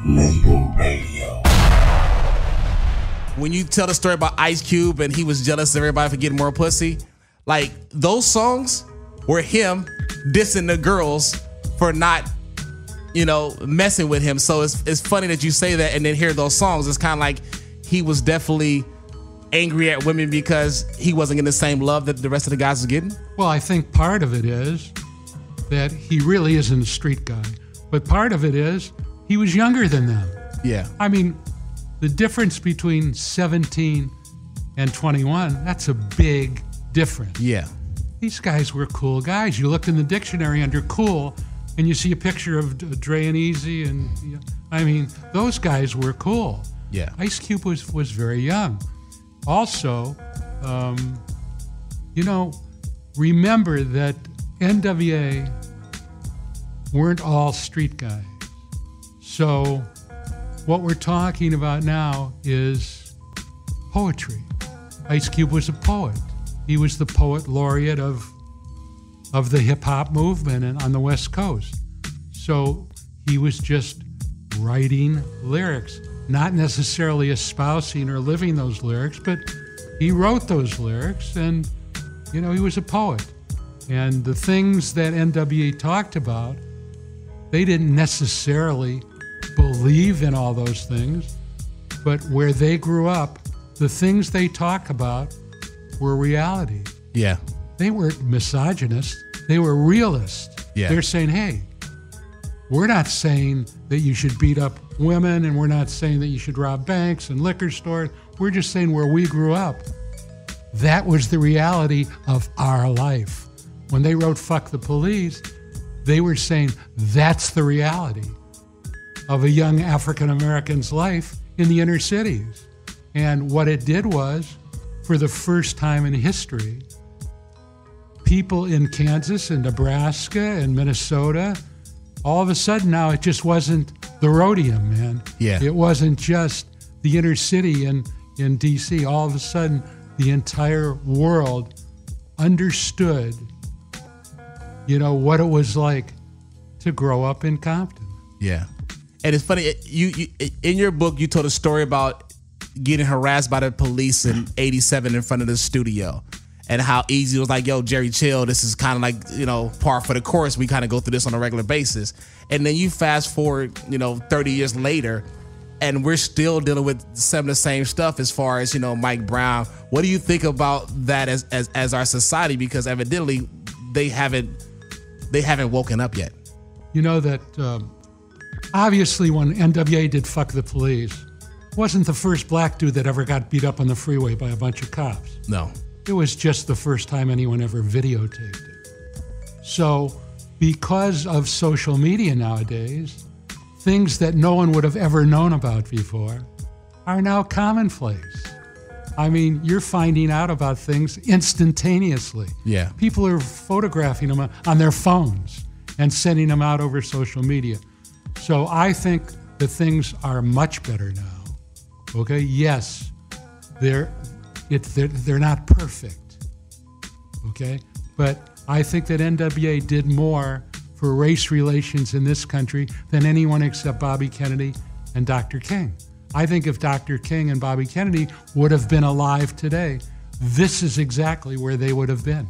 Label Radio. When you tell the story about Ice Cube and he was jealous of everybody for getting more pussy, like those songs were him dissing the girls for not, messing with him. So it's funny that you say that and then hear those songs. It's kind of like he was definitely angry at women because he wasn't getting the same love that the rest of the guys was getting. Well, I think part of it is that he really isn't a street guy, but part of it is he was younger than them. Yeah. I mean, the difference between 17 and 21, that's a big difference. Yeah. These guys were cool guys. You look in the dictionary under cool and you see a picture of Dre and Easy, and those guys were cool. Yeah. Ice Cube was very young. Also, remember that N.W.A. weren't all street guys. So what we're talking about now is poetry. Ice Cube was a poet. He was the poet laureate of the hip-hop movement on the West Coast. So he was just writing lyrics, not necessarily espousing or living those lyrics, but he wrote those lyrics, and, he was a poet. And the things that N.W.A. talked about, they didn't necessarily believe in all those things, but where they grew up, the things they talk about were reality. Yeah. They weren't misogynist. They were realist. Yeah. They're saying, hey, we're not saying that you should beat up women, and we're not saying that you should rob banks and liquor stores. We're just saying where we grew up, that was the reality of our life. When they wrote Fuck the Police, they were saying that's the reality of a young African American's life in the inner cities. And what it did was, for the first time in history, people in Kansas and Nebraska and Minnesota, all of a sudden now it just wasn't the Rhodium, man. Yeah. It wasn't just the inner city in DC. All of a sudden, the entire world understood, what it was like to grow up in Compton. Yeah. And it's funny, you in your book, you told a story about getting harassed by the police in 87 in front of the studio, and how Easy was like, yo, Jerry, chill. This is kind of like, par for the course. We kind of go through this on a regular basis. And then you fast forward, 30 years later, and we're still dealing with some of the same stuff as far as, Mike Brown. What do you think about that as our society? Because evidently they haven't woken up yet. Obviously, when N.W.A. did Fuck the Police, wasn't the first black dude that ever got beat up on the freeway by a bunch of cops. No. It was just the first time anyone ever videotaped it. So, because of social media nowadays, things that no one would have ever known about before are now commonplace. You're finding out about things instantaneously. Yeah. People are photographing them on their phones and sending them out over social media. So I think that things are much better now. Okay, yes, they're not perfect. Okay, but I think that N.W.A. did more for race relations in this country than anyone except Bobby Kennedy and Dr. King. I think if Dr. King and Bobby Kennedy would have been alive today, this is exactly where they would have been.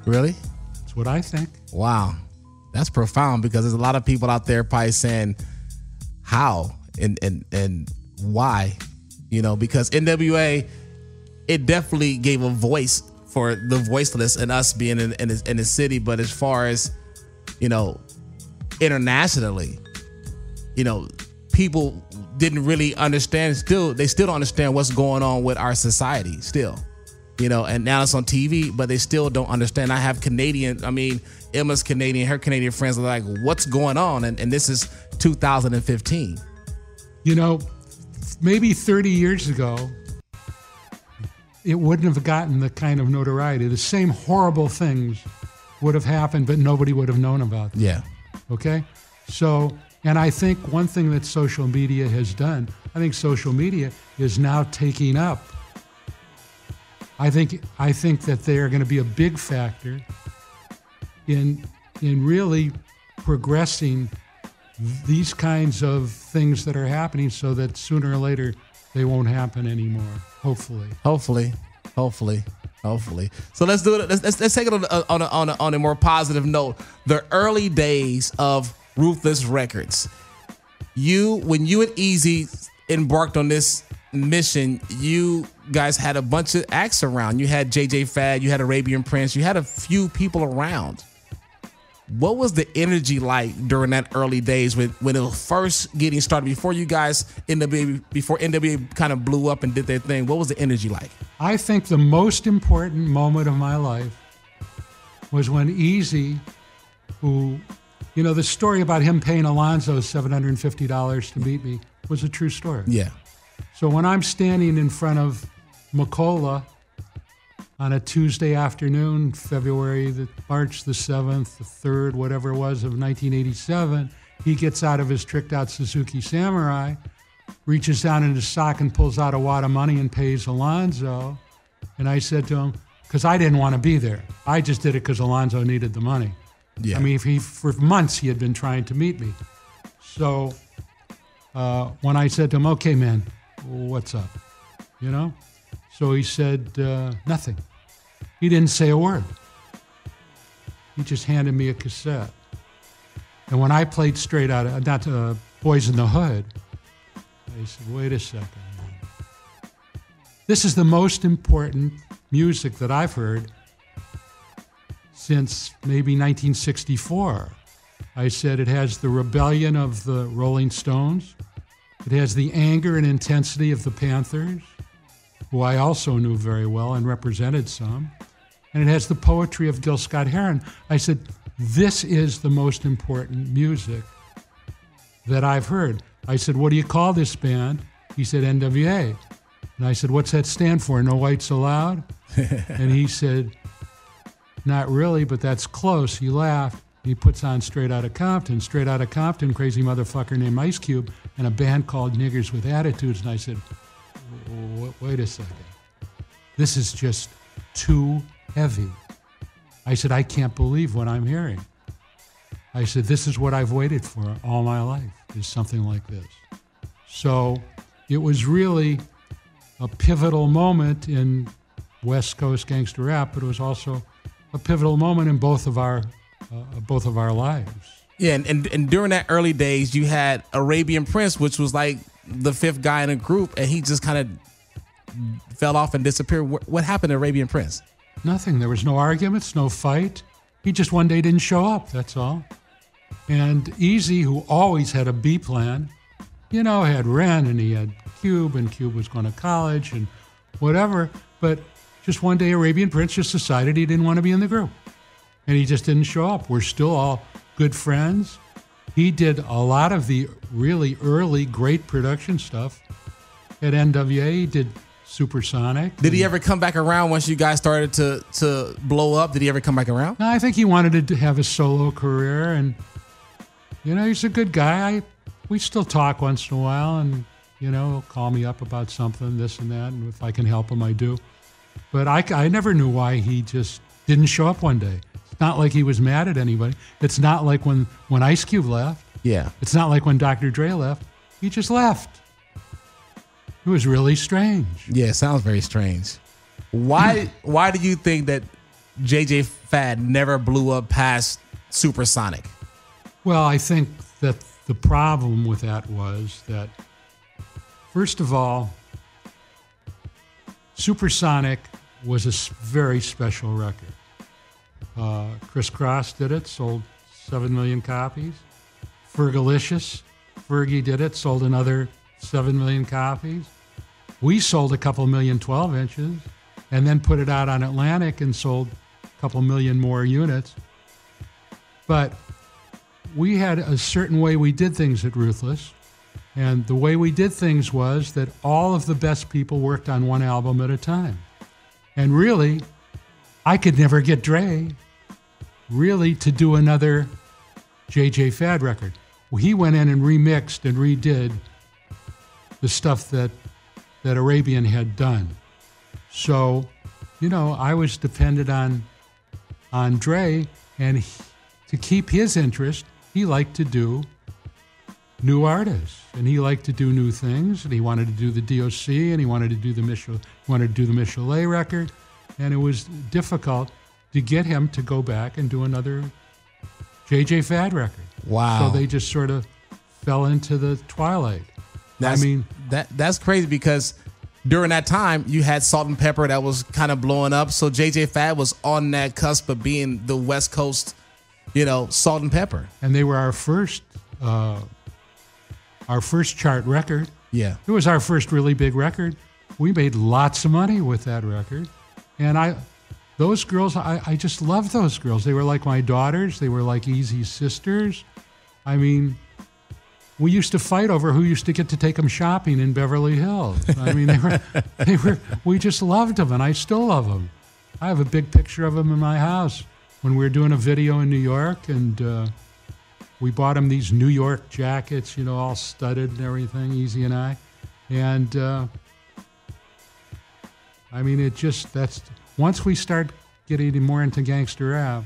Really? That's what I think. Wow. That's profound, because there's a lot of people out there probably saying how and why, because NWA, it definitely gave a voice for the voiceless and us being in the city. But as far as, internationally, people didn't really understand. They still don't understand what's going on with our society still. And now it's on TV, but they still don't understand. I have Emma's Canadian, her Canadian friends are like, what's going on? And this is 2015. Maybe 30 years ago, it wouldn't have gotten the kind of notoriety. The same horrible things would have happened, but nobody would have known about them. Yeah. Okay? So, and I think one thing that social media has done, I think social media is now taking up. I think that they are going to be a big factor in really progressing these kinds of things that are happening so that sooner or later they won't happen anymore, hopefully. Hopefully. So let's do it. Let's take it on a more positive note. The early days of Ruthless Records. When you and Easy embarked on this mission, you guys had a bunch of acts around. You had JJ Fad, you had Arabian Prince, you had a few people around. What was the energy like during that early days when it was first getting started, before you guys, before NWA kind of blew up and did their thing? What was the energy like? I think the most important moment of my life was when Easy, who, the story about him paying Alonzo $750 to meet me was a true story. Yeah. So when I'm standing in front of Macola on a Tuesday afternoon, March the 7th, the 3rd, whatever it was, of 1987, he gets out of his tricked out Suzuki Samurai, reaches down in his sock and pulls out a wad of money and pays Alonzo. And I said to him, because I didn't want to be there. I just did it because Alonzo needed the money. Yeah. I mean, for months he had been trying to meet me. So when I said to him, okay, man, what's up? So he said, nothing. He didn't say a word. He just handed me a cassette. And when I played straight out of, Boys in the Hood, I said, wait a second. This is the most important music that I've heard since maybe 1964. I said it has the rebellion of the Rolling Stones. It has the anger and intensity of the Panthers, who I also knew very well and represented some. And it has the poetry of Gil Scott-Heron. I said, this is the most important music that I've heard. I said, what do you call this band? He said, N.W.A. And I said, what's that stand for? No whites allowed? And he said, not really, but that's close. He laughed. He puts on Straight Outta Compton. Straight Outta Compton, crazy motherfucker named Ice Cube, and a band called Niggers with Attitudes. And I said, wait a second. This is just too heavy. I said, I can't believe what I'm hearing. I said, this is what I've waited for all my life, is something like this. So it was really a pivotal moment in West Coast gangster rap, but it was also a pivotal moment in both of our lives. Yeah, and during that early days, you had Arabian Prince, which was like the fifth guy in a group, and he just kind of fell off and disappeared. What happened to Arabian Prince? Nothing. There was no arguments, no fight. He just one day didn't show up, that's all. And Easy, who always had a B plan, had Ren and he had Cube, and Cube was going to college and whatever, but just one day Arabian Prince just decided he didn't want to be in the group. And he just didn't show up. We're still all good friends. He did a lot of the really early great production stuff at N.W.A. He did Supersonic. Did he ever come back around once you guys started to blow up? Did he ever come back around? No, I think he wanted to have a solo career, and he's a good guy. We still talk once in a while, and he'll call me up about something, this and that, and if I can help him, I do. But I never knew why he just didn't show up one day. It's not like he was mad at anybody. It's not like when Ice Cube left. Yeah. It's not like when Dr. Dre left. He just left. It was really strange. Yeah, it sounds very strange. Why do you think that JJ Fad never blew up past Supersonic? Well, I think that the problem with that was that, first of all, Supersonic was a very special record. Chris Cross did it, sold 7 million copies. Fergalicious, Fergie did it, sold another 7 million copies. We sold a couple million 12 inches and then put it out on Atlantic and sold a couple million more units. But we had a certain way we did things at Ruthless. And the way we did things was that all of the best people worked on one album at a time. And really, I could never get Dre really to do another JJ Fad record. Well, he went in and remixed and redid the stuff that Arabian had done. So, I was dependent on Dre, and to keep his interest, he liked to do new artists, and he liked to do new things, and he wanted to do the DOC, and he wanted to do the Michelet record, and it was difficult to get him to go back and do another JJ Fad record. Wow. So they just sort of fell into the twilight. That's crazy, because during that time you had Salt and Pepper that was kind of blowing up. So JJ Fad was on that cusp of being the West Coast, Salt and Pepper. And they were our first chart record. Yeah. It was our first really big record. We made lots of money with that record. And those girls, I just loved those girls. They were like my daughters. They were like Easy's sisters. I mean, we used to fight over who used to get to take them shopping in Beverly Hills. I mean, we just loved them, and I still love them. I have a big picture of them in my house when we were doing a video in New York, and we bought them these New York jackets, all studded and everything, Easy and I. And once we start getting more into gangster rap,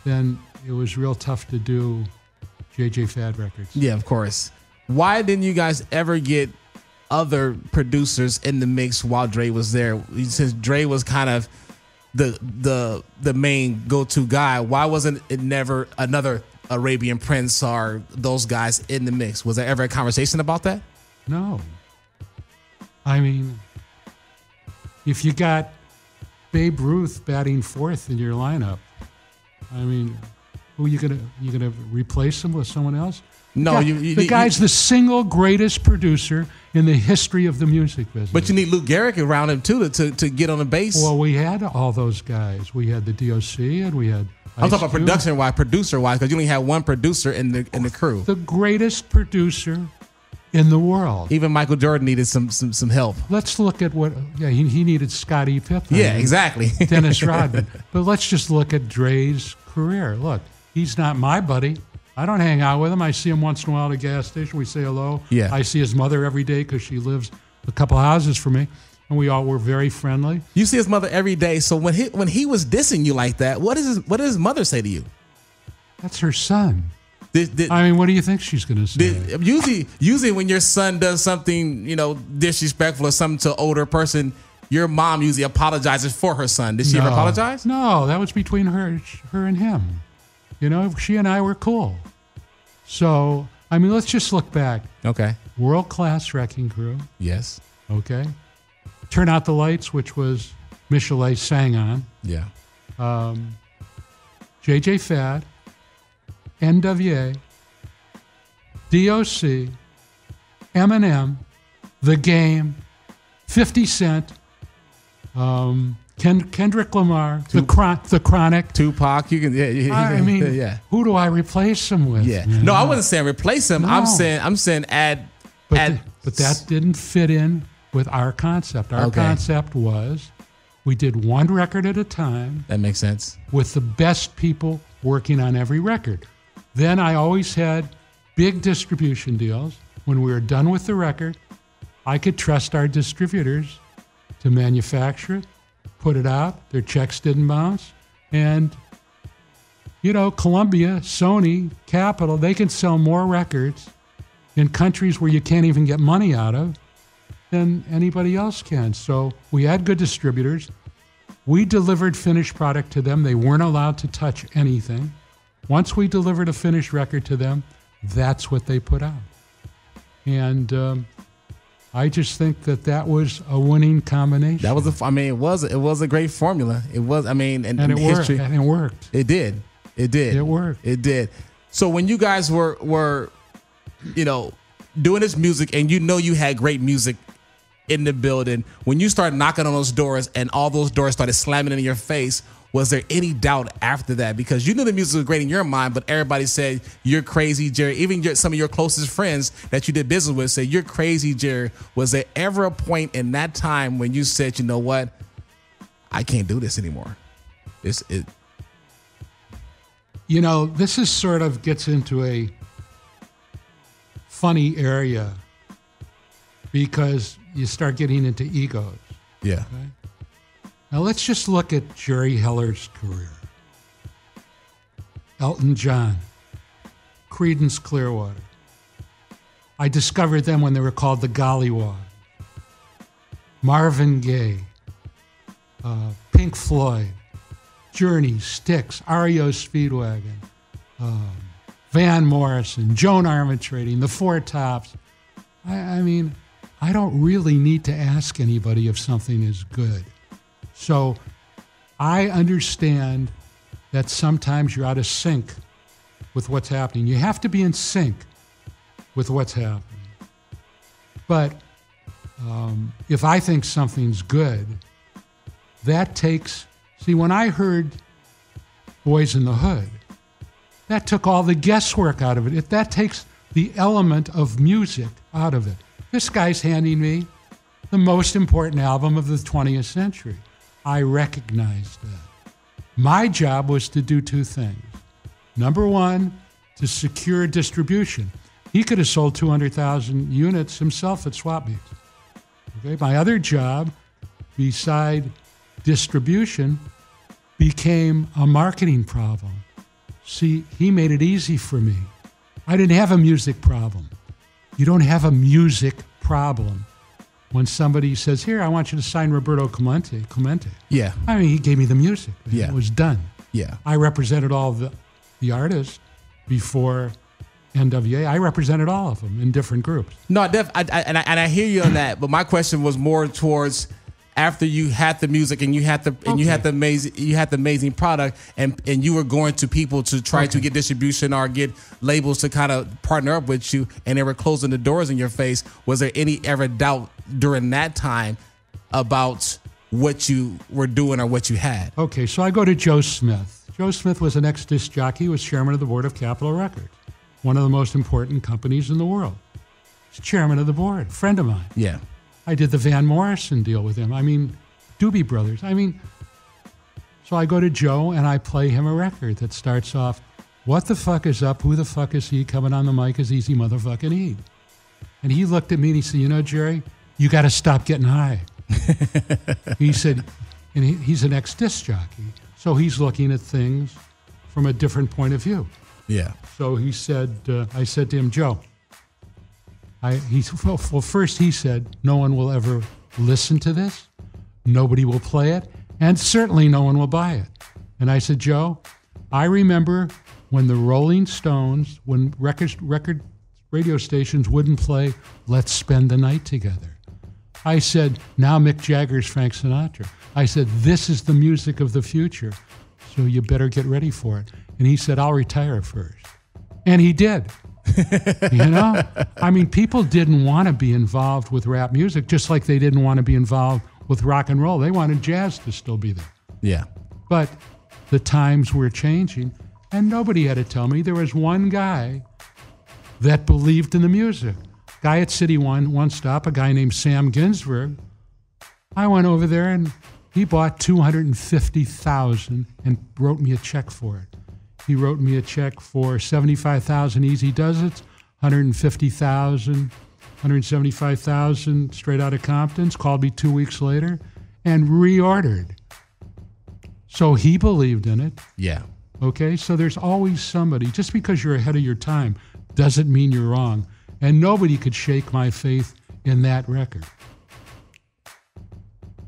then it was real tough to do JJ Fad records. Yeah, of course. Why didn't you guys ever get other producers in the mix while Dre was there? Since Dre was kind of the main go-to guy, why wasn't it never another Arabian Prince or those guys in the mix? Was there ever a conversation about that? No. I mean, if you got Babe Ruth batting fourth in your lineup, I mean, who are you gonna replace him with someone else? No, the guy's the single greatest producer in the history of the music business. But you need Lou Gehrig around him too to get on the bass. Well, we had all those guys. We had the DOC, and we had. I'm talking about producer-wise, because you only had one producer in the crew. The greatest producer in the world. Even Michael Jordan needed some help. Let's look at what. Yeah, he needed Scottie Pippen. Yeah, exactly. Dennis Rodman. But let's just look at Dre's career. Look, he's not my buddy. I don't hang out with him. I see him once in a while at a gas station. We say hello. Yeah. I see his mother every day because she lives a couple houses from me, and we all were very friendly. You see his mother every day. So when he was dissing you like that, what did his mother say to you? That's her son. I mean, what do you think she's going to say? Usually when your son does something, disrespectful or something to an older person, your mom usually apologizes for her son. Did she ever apologize? No, that was between her and him. She and I were cool. So, I mean, let's just look back. Okay. World-class wrecking crew. Yes. Okay. Turn Out the Lights, which was Michelet sang on. Yeah. JJ Fad, N.W.A, DOC, Eminem, The Game, 50 Cent, Kendrick Lamar, The Chronic, Tupac. You can. Yeah. Who do I replace him with? Yeah. No, I wasn't saying replace him. No. I'm saying add. But that didn't fit in with our concept. Our concept was we did one record at a time. That makes sense. With the best people working on every record. Then I always had big distribution deals. When we were done with the record, I could trust our distributors to manufacture it, put it out. Their checks didn't bounce. And, Columbia, Sony, Capitol, they can sell more records in countries where you can't even get money out of than anybody else can. So we had good distributors. We delivered finished product to them. They weren't allowed to touch anything. Once we delivered a finished record to them, that's what they put out. And I just think that was a winning combination. That was it was a great formula. It was, and it history, worked. And it worked. It did. It worked. It did. So when you guys were doing this music, and you had great music in the building, when you started knocking on those doors and all those doors started slamming in your face, was there any doubt after that? Because you knew the music was great in your mind, but everybody said, you're crazy, Jerry. Even some of your closest friends that you did business with said, you're crazy, Jerry. Was there ever a point in that time when you said, you know what? I can't do this anymore? This is sort of gets into a funny area because you start getting into egos. Yeah. Okay? Now let's just look at Jerry Heller's career. Elton John, Creedence Clearwater, I discovered them when they were called the Gollywog. Marvin Gaye, Pink Floyd, Journey, Styx, REO Speedwagon, Van Morrison, Joan Armatrading, the Four Tops. I mean, I don't really need to ask anybody if something is good. So I understand that sometimes you're out of sync with what's happening. You have to be in sync with what's happening. But if I think something's good, that takes... See, when I heard Boys in the Hood, that took all the guesswork out of it. That takes the element of music out of it. This guy's handing me the most important album of the 20th century. I recognized that. My job was to do two things. Number one, to secure distribution. He could have sold 200,000 units himself at swap meets. Okay? My other job, beside distribution, became a marketing problem. See, he made it easy for me. I didn't have a music problem. You don't have a music problem when somebody says, here, I want you to sign Roberto Clemente. Yeah. I mean, he gave me the music. Yeah. It was done. Yeah. I represented all the artists before N.W.A. I represented all of them in different groups. No, I hear you on that, but my question was more towards after you had the music and you had the amazing product and you were going to people to try to get distribution or get labels to kind of partner up with you and they were closing the doors in your face. Was there any ever doubt during that time about what you were doing or what you had? Okay, so I go to Joe Smith. Joe Smith was an ex-disc jockey. He was chairman of the board of Capitol Records, one of the most important companies in the world. He's chairman of the board, friend of mine. Yeah. I did the Van Morrison deal with him. I mean, Doobie Brothers. I mean, so I go to Joe and I play him a record that starts off, what the fuck is up? Who the fuck is he? Coming on the mic is Easy Motherfucking E. And he looked at me and he said, you know, Jerry, you got to stop getting high. He said, and he's an ex-disc jockey, so he's looking at things from a different point of view. Yeah. So he said, I said to him, Joe, first he said, no one will ever listen to this, nobody will play it, and certainly no one will buy it. And I said, Joe, I remember when the Rolling Stones, when record radio stations wouldn't play Let's Spend the Night Together. I said, now Mick Jagger's Frank Sinatra. I said, this is the music of the future, so you better get ready for it. And he said, I'll retire first. And he did. You know? I mean, people didn't want to be involved with rap music, just like they didn't want to be involved with rock and roll. They wanted jazz to still be there. Yeah. But the times were changing, and nobody had to tell me. There was one guy that believed in the music. Guy at City One Stop, a guy named Sam Ginsberg. I went over there, and he bought $250,000 and wrote me a check for it. He wrote me a check for 75,000 Easy Does It, 150,000, 175,000 straight out of Compton's, called me 2 weeks later, and reordered. So he believed in it. Yeah. Okay, so there's always somebody. Just because you're ahead of your time doesn't mean you're wrong. And nobody could shake my faith in that record.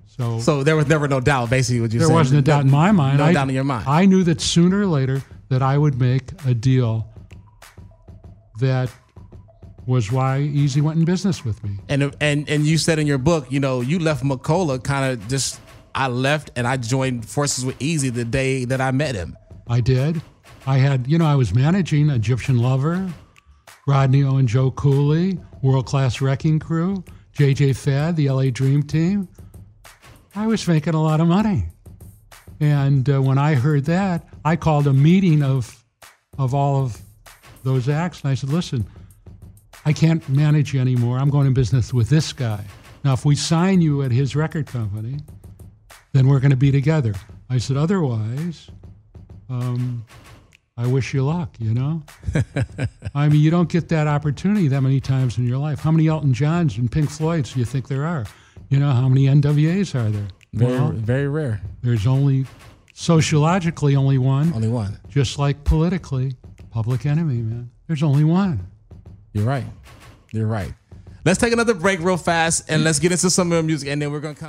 So there was never no doubt, basically, what you're saying. There wasn't a doubt in my mind. No doubt in your mind. I knew that sooner or later that I would make a deal that was why Easy went in business with me. And you said in your book, you know, you left McCullough kind of just, I left and I joined forces with Easy the day that I met him. I did. I had, you know, I was managing Egyptian Lover, Rodney O and Joe Cooley, World Class Wrecking Crew, JJ Fad, the LA Dream Team. I was making a lot of money. And when I heard that, I called a meeting of all of those acts, and I said, listen, I can't manage you anymore. I'm going in business with this guy. Now, if we sign you at his record company, then we're going to be together. I said, otherwise, I wish you luck, you know? I mean, you don't get that opportunity that many times in your life. How many Elton Johns and Pink Floyds do you think there are? You know, how many NWAs are there? Very rare. There's only, sociologically, only one. Only one. Just like politically, Public Enemy, man. There's only one. You're right. You're right. Let's take another break real fast and let's get into some of the music, and then we're gonna come.